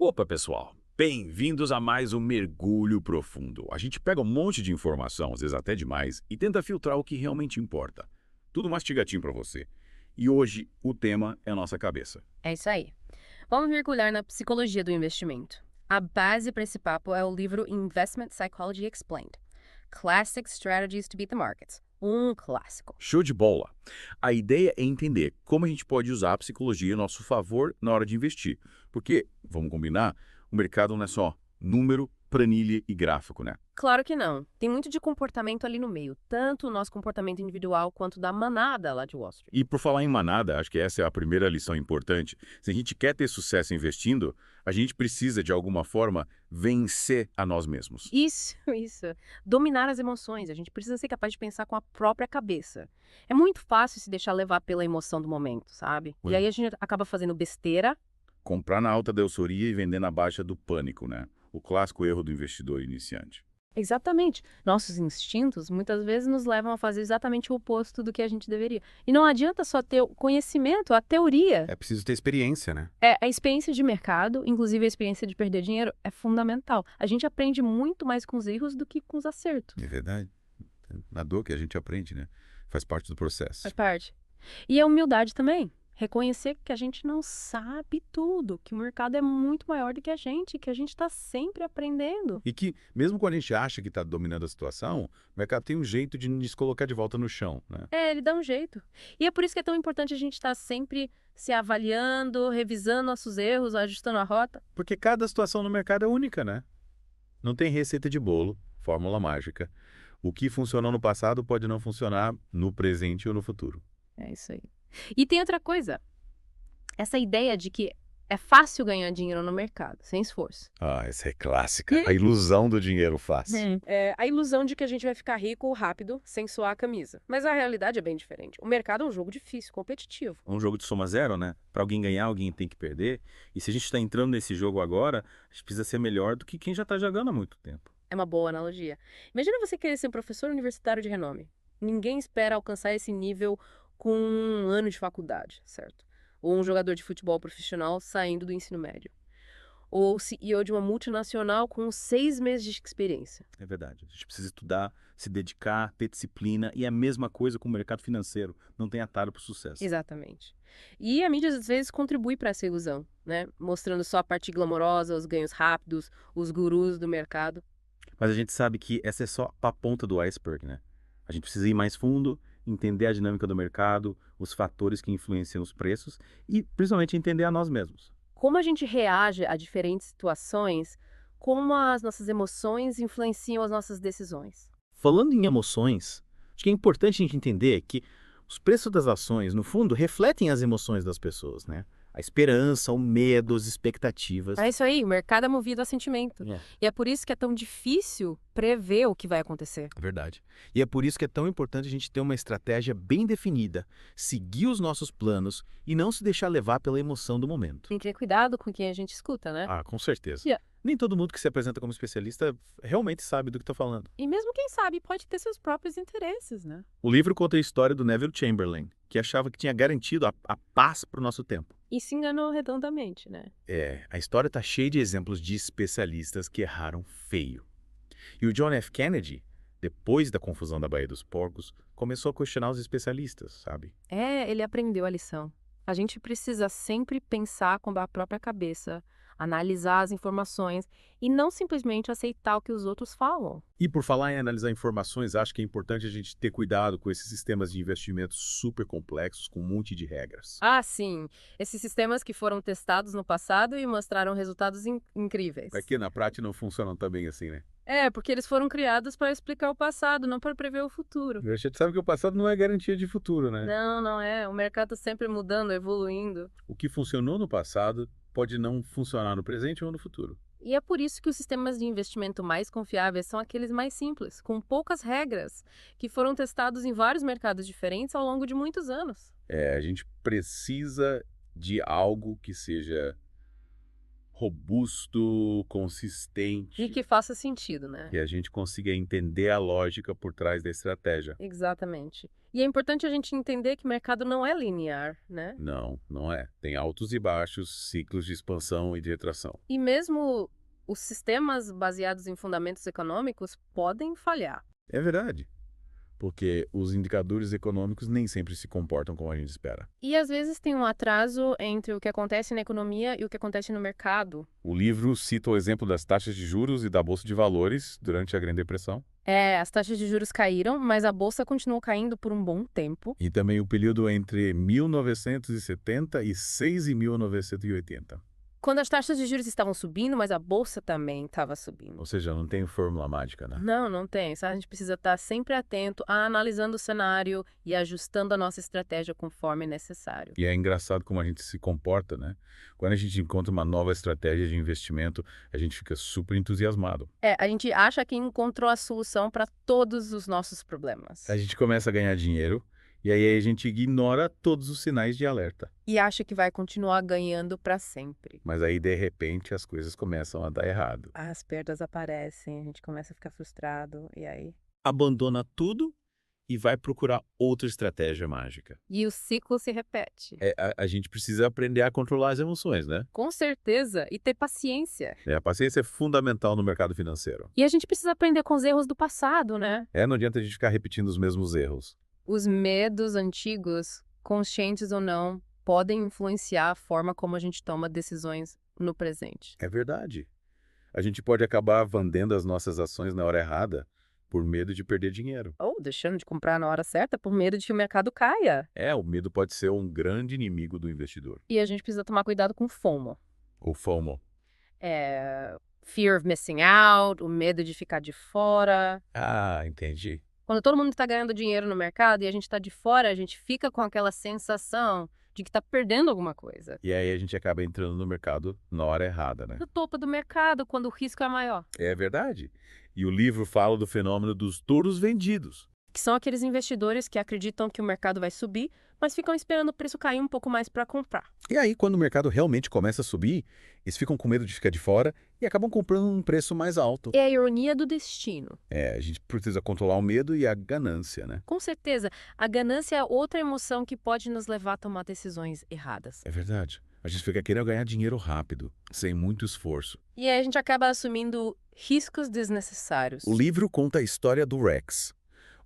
Opa, pessoal! Bem-vindos a mais um Mergulho Profundo. A gente pega um monte de informação, às vezes até demais, e tenta filtrar o que realmente importa. Tudo mastigatinho para você. E hoje o tema é a nossa cabeça. É isso aí. Vamos mergulhar na psicologia do investimento. A base para esse papo é o livro Investment Psychology Explained: Classic Strategies to Beat the Markets. Um clássico. Show de bola! A ideia é entender como a gente pode usar a psicologia a nosso favor na hora de investir. Porque, vamos combinar, o mercado não é só número, planilha e gráfico, né? Claro que não. Tem muito de comportamento ali no meio, tanto o nosso comportamento individual quanto da manada lá de Wall Street. E por falar em manada, acho que essa é a primeira lição importante. Se a gente quer ter sucesso investindo, a gente precisa, de alguma forma, vencer a nós mesmos. Isso, isso. Dominar as emoções. A gente precisa ser capaz de pensar com a própria cabeça. É muito fácil se deixar levar pela emoção do momento, sabe? E Pois aí a gente acaba fazendo besteira. comprar na alta da euforia e vender na baixa do pânico, né? O clássico erro do investidor iniciante. Exatamente. Nossos instintos muitas vezes nos levam a fazer exatamente o oposto do que a gente deveria. E não adianta só ter o conhecimento, a teoria. É preciso ter experiência, né? A experiência de mercado, inclusive a experiência de perder dinheiro, é fundamental. A gente aprende muito mais com os erros do que com os acertos. É verdade. Na dor que a gente aprende, né? Faz parte do processo. Faz parte. E a humildade também. Reconhecer que a gente não sabe tudo, que o mercado é muito maior do que a gente está sempre aprendendo. E que, mesmo quando a gente acha que está dominando a situação, o mercado tem um jeito de nos colocar de volta no chão, né? Ele dá um jeito. E é por isso que é tão importante a gente estar sempre se avaliando, revisando nossos erros, ajustando a rota. Porque cada situação no mercado é única, né? Não tem receita de bolo, fórmula mágica. O que funcionou no passado pode não funcionar no presente ou no futuro. É isso aí. E tem outra coisa, essa ideia de que é fácil ganhar dinheiro no mercado, sem esforço. Ah, essa é clássica. A ilusão do dinheiro fácil. É a ilusão de que a gente vai ficar rico rápido, sem suar a camisa. Mas a realidade é bem diferente. O mercado é um jogo difícil, competitivo. É um jogo de soma zero, né? Para alguém ganhar, alguém tem que perder. E se a gente está entrando nesse jogo agora, a gente precisa ser melhor do que quem já está jogando há muito tempo. É uma boa analogia. Imagina você querer ser um professor universitário de renome. Ninguém espera alcançar esse nível com um ano de faculdade, certo? Ou um jogador de futebol profissional saindo do ensino médio. Ou CEO de uma multinacional com 6 meses de experiência. É verdade. A gente precisa estudar, se dedicar, ter disciplina. E é a mesma coisa com o mercado financeiro. Não tem atalho para o sucesso. Exatamente. E a mídia às vezes contribui para essa ilusão, né? Mostrando só a parte glamourosa, os ganhos rápidos, os gurus do mercado. Mas a gente sabe que essa é só a ponta do iceberg, né? A gente precisa ir mais fundo, entender a dinâmica do mercado, os fatores que influenciam os preços e, principalmente, entender a nós mesmos. Como a gente reage a diferentes situações, como as nossas emoções influenciam as nossas decisões. Falando em emoções, acho que é importante a gente entender que os preços das ações, no fundo, refletem as emoções das pessoas, né? A esperança, o medo, as expectativas. É isso aí, o mercado é movido a sentimento. É. E é por isso que é tão difícil prever o que vai acontecer. É verdade. E é por isso que é tão importante a gente ter uma estratégia bem definida, seguir os nossos planos e não se deixar levar pela emoção do momento. Tem que ter cuidado com quem a gente escuta, né? Ah, com certeza. Yeah. Nem todo mundo que se apresenta como especialista realmente sabe do que está falando. E mesmo quem sabe pode ter seus próprios interesses, né? O livro conta a história do Neville Chamberlain, que achava que tinha garantido a paz para o nosso tempo. E se enganou redondamente, né? A história está cheia de exemplos de especialistas que erraram feio. E o John F. Kennedy, depois da confusão da Baía dos Porcos, começou a questionar os especialistas, sabe? Ele aprendeu a lição. A gente precisa sempre pensar com a própria cabeça, analisar as informações e não simplesmente aceitar o que os outros falam. E por falar em analisar informações, acho que é importante a gente ter cuidado com esses sistemas de investimento super complexos, com um monte de regras. Ah, sim. Esses sistemas que foram testados no passado e mostraram resultados incríveis. É que na prática não funcionam tão bem assim, né? Porque eles foram criados para explicar o passado, não para prever o futuro. A gente sabe que o passado não é garantia de futuro, né? Não, não é. O mercado sempre mudando, evoluindo. O que funcionou no passado pode não funcionar no presente ou no futuro. E é por isso que os sistemas de investimento mais confiáveis são aqueles mais simples, com poucas regras, que foram testados em vários mercados diferentes ao longo de muitos anos. A gente precisa de algo que seja robusto, consistente, E que faça sentido, né? que a gente consiga entender a lógica por trás da estratégia. Exatamente. E é importante a gente entender que o mercado não é linear, né? Não, não é. Tem altos e baixos, ciclos de expansão e de retração. E mesmo os sistemas baseados em fundamentos econômicos podem falhar. É verdade. Porque os indicadores econômicos nem sempre se comportam como a gente espera. E às vezes tem um atraso entre o que acontece na economia e o que acontece no mercado. O livro cita o exemplo das taxas de juros e da Bolsa de Valores durante a Grande Depressão. As taxas de juros caíram, mas a bolsa continuou caindo por um bom tempo. E também o período entre 1976 e 1980. Quando as taxas de juros estavam subindo, mas a bolsa também estava subindo. Ou seja, não tem fórmula mágica, né? Não tem. A gente precisa estar sempre atento, analisando o cenário e ajustando a nossa estratégia conforme necessário. E é engraçado como a gente se comporta, né? Quando a gente encontra uma nova estratégia de investimento, a gente fica super entusiasmado. A gente acha que encontrou a solução para todos os nossos problemas. A gente começa a ganhar dinheiro e aí a gente ignora todos os sinais de alerta. E acha que vai continuar ganhando para sempre. Mas aí, de repente, as coisas começam a dar errado. As perdas aparecem, a gente começa a ficar frustrado, e aí? Abandona tudo e vai procurar outra estratégia mágica. E o ciclo se repete. A gente precisa aprender a controlar as emoções, né? Com certeza, e ter paciência. A paciência é fundamental no mercado financeiro. E a gente precisa aprender com os erros do passado, né? Não adianta a gente ficar repetindo os mesmos erros. Os medos antigos, conscientes ou não, podem influenciar a forma como a gente toma decisões no presente. É verdade. A gente pode acabar vendendo as nossas ações na hora errada por medo de perder dinheiro. Ou deixando de comprar na hora certa por medo de que o mercado caia. O medo pode ser um grande inimigo do investidor. E a gente precisa tomar cuidado com o FOMO. O FOMO. Fear of missing out, o medo de ficar de fora. Ah, entendi. Quando todo mundo está ganhando dinheiro no mercado e a gente está de fora, a gente fica com aquela sensação de que está perdendo alguma coisa. E aí a gente acaba entrando no mercado na hora errada, né? No topo do mercado, quando o risco é maior. É verdade. E o livro fala do fenômeno dos touros vendidos. Que são aqueles investidores que acreditam que o mercado vai subir, mas ficam esperando o preço cair um pouco mais para comprar. E aí, quando o mercado realmente começa a subir, eles ficam com medo de ficar de fora e acabam comprando um preço mais alto. É a ironia do destino. A gente precisa controlar o medo e a ganância, né? Com certeza, a ganância é outra emoção que pode nos levar a tomar decisões erradas. É verdade. A gente fica querendo ganhar dinheiro rápido, sem muito esforço. E aí a gente acaba assumindo riscos desnecessários. O livro conta a história do Rex,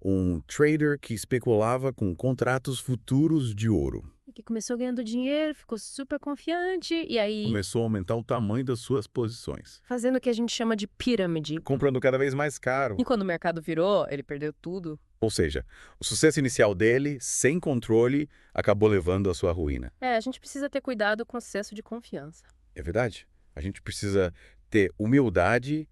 um trader que especulava com contratos futuros de ouro. Que começou ganhando dinheiro, ficou super confiante e aí Começou a aumentar o tamanho das suas posições, fazendo o que a gente chama de pirâmide. comprando cada vez mais caro. E quando o mercado virou, ele perdeu tudo. Ou seja, o sucesso inicial dele, sem controle, acabou levando à sua ruína. A gente precisa ter cuidado com o excesso de confiança. É verdade. A gente precisa ter humildade,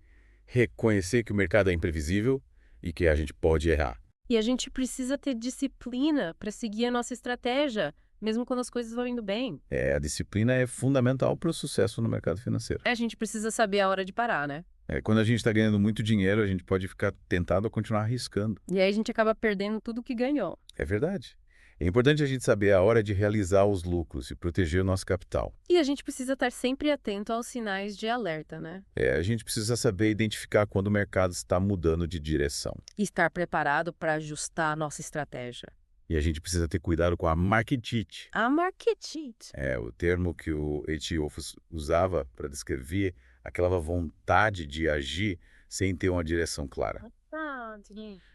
reconhecer que o mercado é imprevisível e que a gente pode errar. E a gente precisa ter disciplina para seguir a nossa estratégia, mesmo quando as coisas vão indo bem. A disciplina é fundamental para o sucesso no mercado financeiro. A gente precisa saber a hora de parar, né? Quando a gente está ganhando muito dinheiro, a gente pode ficar tentado a continuar arriscando. E aí a gente acaba perdendo tudo que ganhou. É verdade. É importante a gente saber a hora de realizar os lucros e proteger o nosso capital. E a gente precisa estar sempre atento aos sinais de alerta, né? A gente precisa saber identificar quando o mercado está mudando de direção. E estar preparado para ajustar a nossa estratégia. E a gente precisa ter cuidado com a market heat. A market heat. O termo que o H.G. Wolff usava para descrever aquela vontade de agir sem ter uma direção clara.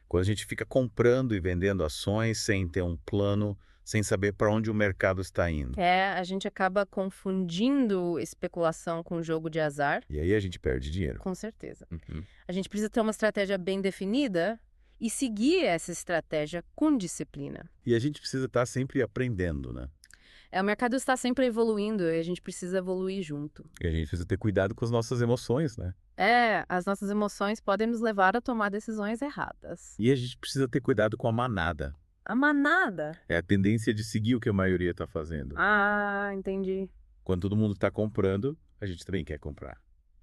Quando a gente fica comprando e vendendo ações sem ter um plano, sem saber para onde o mercado está indo. A gente acaba confundindo especulação com jogo de azar. E aí a gente perde dinheiro. Com certeza. Uhum. A gente precisa ter uma estratégia bem definida e seguir essa estratégia com disciplina. E a gente precisa estar sempre aprendendo, né? O mercado está sempre evoluindo e a gente precisa evoluir junto. E a gente precisa ter cuidado com as nossas emoções, né? As nossas emoções podem nos levar a tomar decisões erradas. E a gente precisa ter cuidado com a manada. A manada? É a tendência de seguir o que a maioria está fazendo. Ah, entendi. Quando todo mundo está comprando, a gente também quer comprar.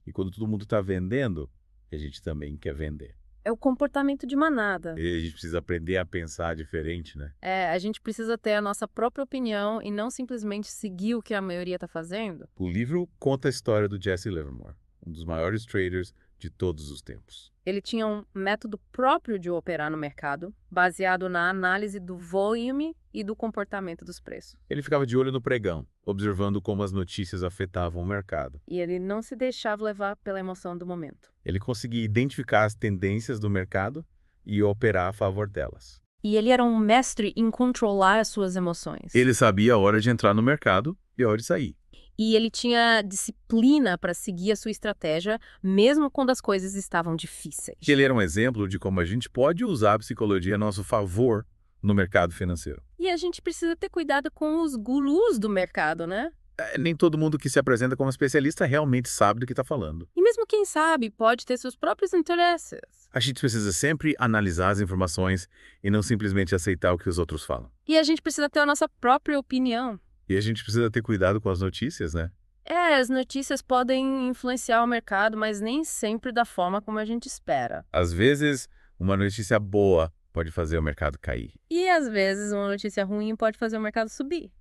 E quando todo mundo está vendendo, a gente também quer vender. É o comportamento de manada. E a gente precisa aprender a pensar diferente, né? A gente precisa ter a nossa própria opinião e não simplesmente seguir o que a maioria está fazendo. O livro conta a história do Jesse Livermore. um dos maiores traders de todos os tempos. Ele tinha um método próprio de operar no mercado, baseado na análise do volume e do comportamento dos preços. Ele ficava de olho no pregão, observando como as notícias afetavam o mercado. E ele não se deixava levar pela emoção do momento. Ele conseguia identificar as tendências do mercado e operar a favor delas. E ele era um mestre em controlar as suas emoções. Ele sabia a hora de entrar no mercado e a hora de sair. E ele tinha disciplina para seguir a sua estratégia, mesmo quando as coisas estavam difíceis. Ele era um exemplo de como a gente pode usar a psicologia a nosso favor no mercado financeiro. E a gente precisa ter cuidado com os gurus do mercado, né? Nem todo mundo que se apresenta como especialista realmente sabe do que está falando. E mesmo quem sabe pode ter seus próprios interesses. A gente precisa sempre analisar as informações e não simplesmente aceitar o que os outros falam. E a gente precisa ter a nossa própria opinião. E a gente precisa ter cuidado com as notícias, né? As notícias podem influenciar o mercado, mas nem sempre da forma como a gente espera. Às vezes, uma notícia boa pode fazer o mercado cair. E às vezes uma notícia ruim pode fazer o mercado subir.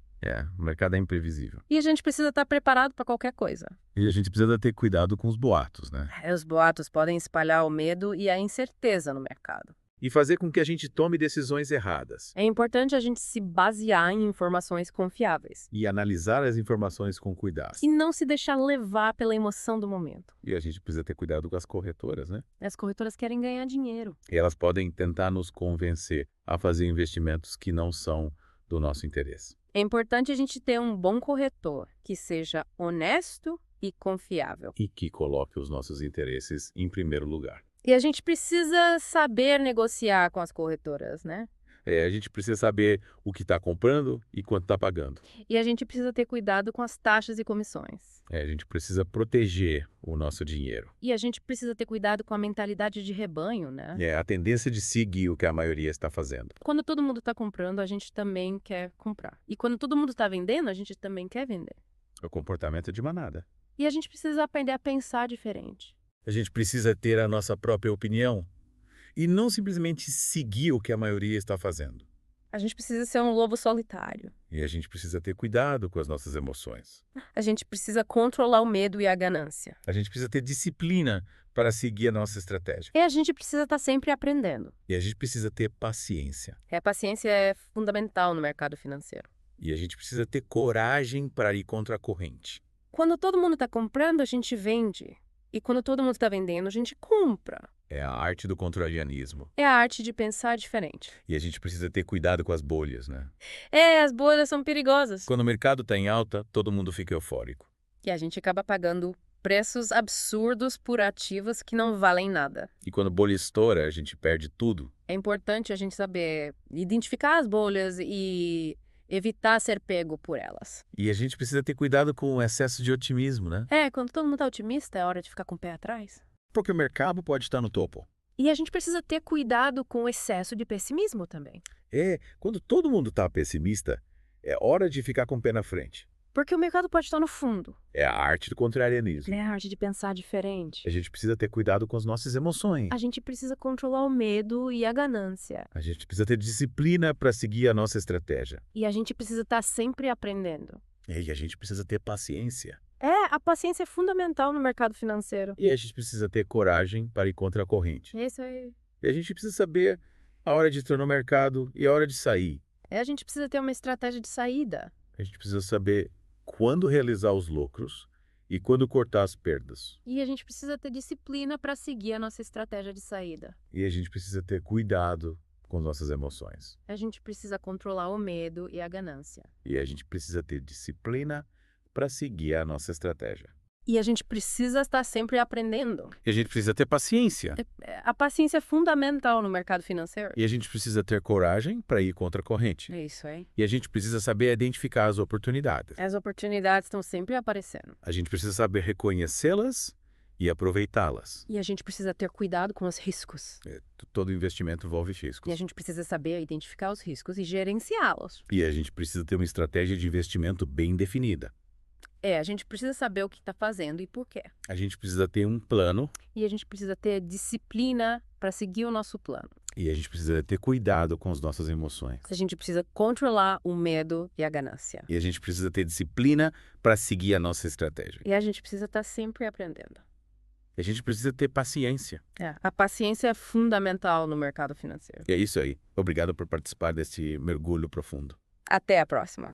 O mercado é imprevisível. E a gente precisa estar preparado para qualquer coisa. E a gente precisa ter cuidado com os boatos, né? Os boatos podem espalhar o medo e a incerteza no mercado. E fazer com que a gente tome decisões erradas. É importante a gente se basear em informações confiáveis. E analisar as informações com cuidado. E não se deixar levar pela emoção do momento. E a gente precisa ter cuidado com as corretoras, né? As corretoras querem ganhar dinheiro. E elas podem tentar nos convencer a fazer investimentos que não são do nosso interesse. É importante a gente ter um bom corretor que seja honesto e confiável. E que coloque os nossos interesses em primeiro lugar. E a gente precisa saber negociar com as corretoras, né? A gente precisa saber o que está comprando e quanto está pagando. E a gente precisa ter cuidado com as taxas e comissões. A gente precisa proteger o nosso dinheiro. E a gente precisa ter cuidado com a mentalidade de rebanho, né? A tendência de seguir o que a maioria está fazendo. Quando todo mundo está comprando, a gente também quer comprar. E quando todo mundo está vendendo, a gente também quer vender. O comportamento de manada. E a gente precisa aprender a pensar diferente. A gente precisa ter a nossa própria opinião e não simplesmente seguir o que a maioria está fazendo. A gente precisa ser um lobo solitário. E a gente precisa ter cuidado com as nossas emoções. A gente precisa controlar o medo e a ganância. A gente precisa ter disciplina para seguir a nossa estratégia. E a gente precisa estar sempre aprendendo. E a gente precisa ter paciência. A paciência é fundamental no mercado financeiro. E a gente precisa ter coragem para ir contra a corrente. Quando todo mundo está comprando, a gente vende. E quando todo mundo está vendendo, a gente compra. É a arte do contrarianismo. É a arte de pensar diferente. E a gente precisa ter cuidado com as bolhas, né? As bolhas são perigosas. Quando o mercado está em alta, todo mundo fica eufórico. E a gente acaba pagando preços absurdos por ativos que não valem nada. E quando a bolha estoura, a gente perde tudo. É importante a gente saber identificar as bolhas e evitar ser pego por elas. E a gente precisa ter cuidado com o excesso de otimismo, né? Quando todo mundo está otimista, é hora de ficar com o pé atrás. Porque o mercado pode estar no topo. E a gente precisa ter cuidado com o excesso de pessimismo também. Quando todo mundo está pessimista, é hora de ficar com o pé na frente. Porque o mercado pode estar no fundo. É a arte do contrarianismo. É a arte de pensar diferente. A gente precisa ter cuidado com as nossas emoções. A gente precisa controlar o medo e a ganância. A gente precisa ter disciplina para seguir a nossa estratégia. E a gente precisa estar sempre aprendendo. E a gente precisa ter paciência. A paciência é fundamental no mercado financeiro. E a gente precisa ter coragem para ir contra a corrente. Isso aí. E a gente precisa saber a hora de entrar no mercado e a hora de sair. A gente precisa ter uma estratégia de saída. A gente precisa saber quando realizar os lucros e quando cortar as perdas. E a gente precisa ter disciplina para seguir a nossa estratégia de saída. E a gente precisa ter cuidado com as nossas emoções. A gente precisa controlar o medo e a ganância. E a gente precisa ter disciplina para seguir a nossa estratégia. E a gente precisa estar sempre aprendendo. E a gente precisa ter paciência. A paciência é fundamental no mercado financeiro. E a gente precisa ter coragem para ir contra a corrente. É isso aí. E a gente precisa saber identificar as oportunidades. As oportunidades estão sempre aparecendo. A gente precisa saber reconhecê-las e aproveitá-las. E a gente precisa ter cuidado com os riscos. Todo investimento envolve riscos. E a gente precisa saber identificar os riscos e gerenciá-los. E a gente precisa ter uma estratégia de investimento bem definida. A gente precisa saber o que está fazendo e por quê. A gente precisa ter um plano. E a gente precisa ter disciplina para seguir o nosso plano. E a gente precisa ter cuidado com as nossas emoções. A gente precisa controlar o medo e a ganância. E a gente precisa ter disciplina para seguir a nossa estratégia. E a gente precisa estar sempre aprendendo. E a gente precisa ter paciência. A paciência é fundamental no mercado financeiro. E é isso aí. Obrigado por participar desse mergulho profundo. Até a próxima.